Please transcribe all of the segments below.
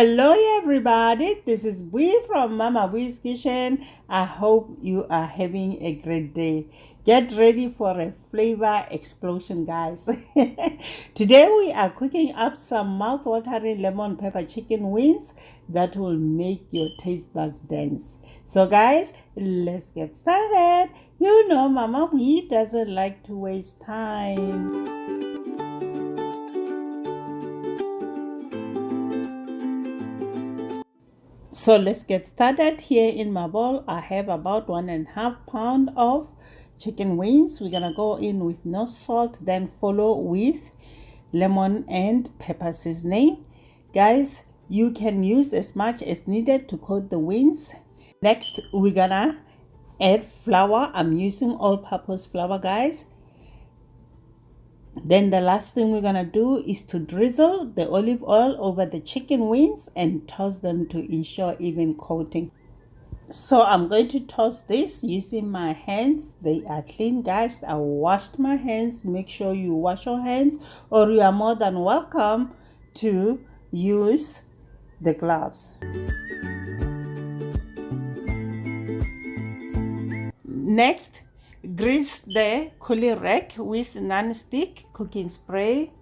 Hello everybody, this is Bui from Mama Bui's Kitchen. I hope you are having a great day. Get ready for a flavor explosion, guys. Today we are cooking up some mouth-watering lemon pepper chicken wings that will make your taste buds dance. So guys, let's get started. You know Mama Bui doesn't like to waste time. So let's get started. Here in my bowl I have about 1.5 pounds of chicken wings. We're gonna go in with no salt, then follow with lemon and pepper seasoning. Guys, you can use as much as needed to coat the wings. Next we're gonna add flour. I'm using all-purpose flour, guys. Then the last thing we're gonna do is to drizzle the olive oil over the chicken wings and toss them to ensure even coating. So I'm going to toss this using my hands. They are clean, guys. I washed my hands. Make sure you wash your hands, or you are more than welcome to use the gloves. Next, grease the cooling rack with non-stick cooking spray.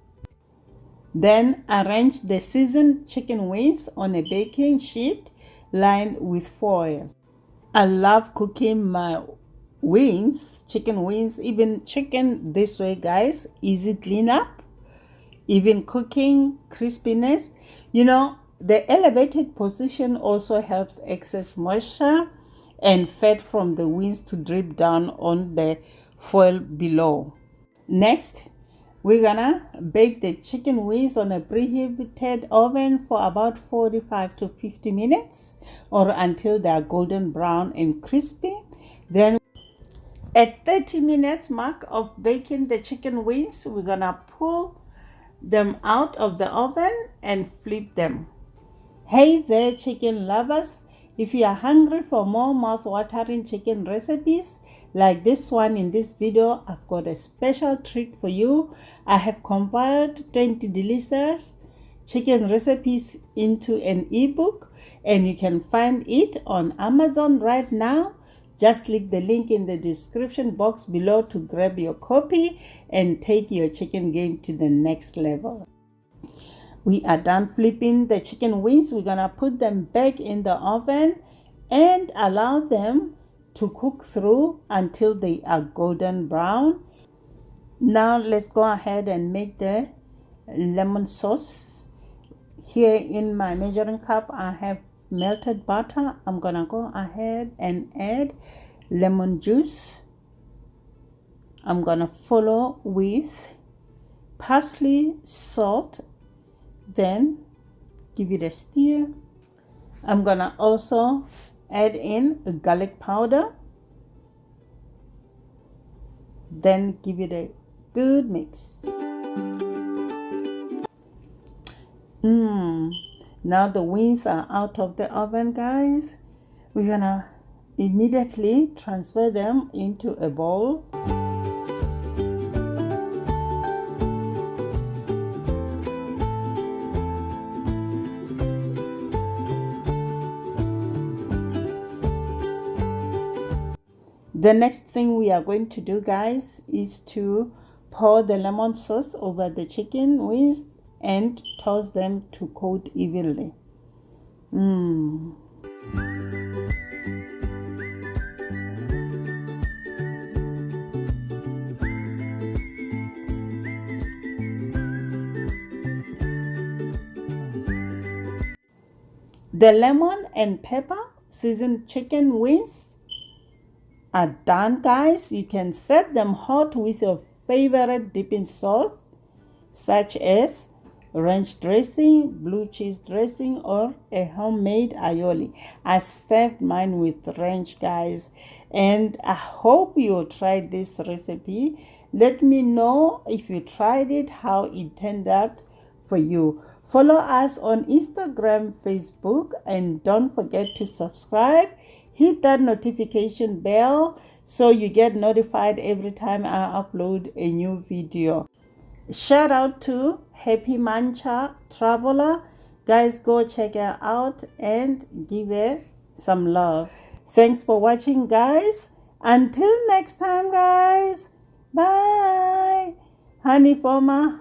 Then arrange the seasoned chicken wings on a baking sheet lined with foil. I love cooking my wings, chicken wings, even chicken this way, guys. Easy cleanup, even cooking crispiness. You know, the elevated position also helps excess moisture and fat from the wings to drip down on the foil below. Next, we're gonna bake the chicken wings on a preheated oven for about 45 to 50 minutes or until they are golden brown and crispy. Then at 30 minutes mark of baking the chicken wings, we're gonna pull them out of the oven and flip them. Hey there, chicken lovers. If you are hungry for more mouth-watering chicken recipes like this one in this video, I've got a special treat for you. I have compiled 20 delicious chicken recipes into an ebook, and you can find it on Amazon right now. Just click the link in the description box below to grab your copy and take your chicken game to the next level. We are done flipping the chicken wings. We're gonna put them back in the oven and allow them to cook through until they are golden brown. Now let's go ahead and make the lemon sauce. Here in my measuring cup I have melted butter. I'm gonna go ahead and add lemon juice. I'm gonna follow with parsley, salt, then give it a stir. I'm gonna also add in a garlic powder, then give it a good mix. Now the wings are out of the oven, guys. We're gonna immediately transfer them into a bowl. The next thing we are going to do, guys, is to pour the lemon sauce over the chicken wings and toss them to coat evenly. The lemon and pepper seasoned chicken wings are done, guys. You can serve them hot with your favorite dipping sauce such as ranch dressing, blue cheese dressing, or a homemade aioli. I served mine with ranch, guys, and I hope you tried this recipe. Let me know if you tried it, how it turned out for you. Follow us on Instagram, Facebook, and don't forget to subscribe. Hit that notification bell so you get notified every time I upload a new video. Shout out to Happy Mancha Traveler. Guys, go check her out and give her some love. Thanks for watching, guys. Until next time, guys. Bye. Honey for my